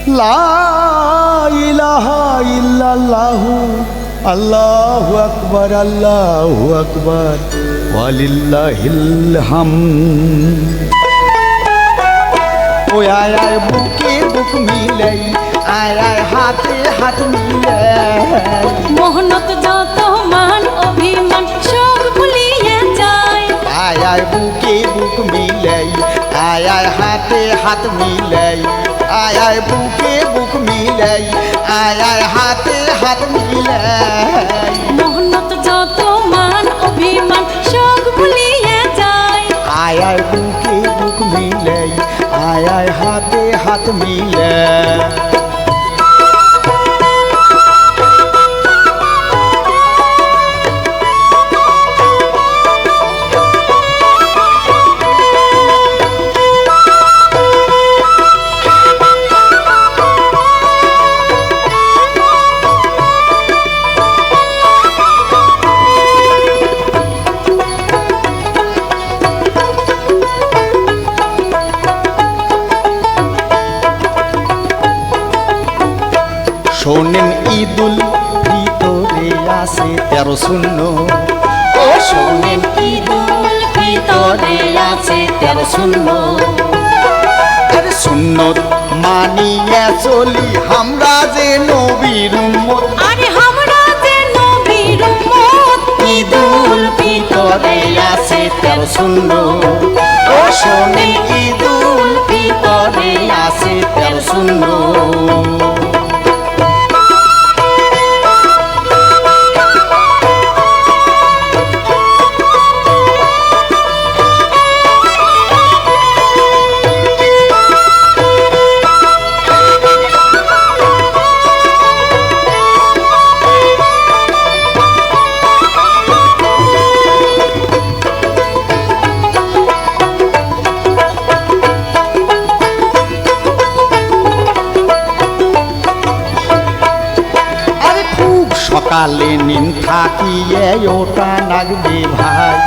লা ইলাহা ইল্লাল্লাহু আল্লাহু আকবার ওয়ালিল্লাহিল হামদ। ও আয় আয় বুকে বুক মিলাই, আয় আয় হাতে হাত মিলাই, মোহনত যত মান অভিমান সব ভুলিয়ে যায়। আয় আয় বুকে বুক মিলাই, আয় আয় হাতে হাত মিলাই, আয় আয় বুকে বুক মিলাই, আয় আয় হাতে হাত মিলাই, মোহনত যত মান অভিমান সব ভুলিয়ে যায়। আয় আয় বুকে বুক মিলাই, আয় আয় হাতে হাত মিলাই। শোনেন ঈদুল ফিতরে আছে 13 শূন্য, ও শোনেন ঈদুল ফিতরে আছে 13 শূন্য। আরে সুন্নত মানিয়ে চলি আমরা যে নবীর উম্মত, আরে আমরা যে নবীর উম্মত। ঈদুল ফিতরে আছে 13 শূন্য, ও শোনেন ঈদুল ফিতরে আছে 13 শূন্য। সকালে নিন থাকিয়ে ওটা লাগবে ভাই,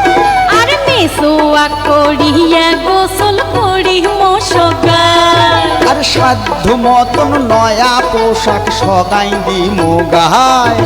আরে মেসোয়া করিয়া গোসল করি মশগায়। আর সাধ্য মতন নয়া পোশাক সগাই দিমু গায়।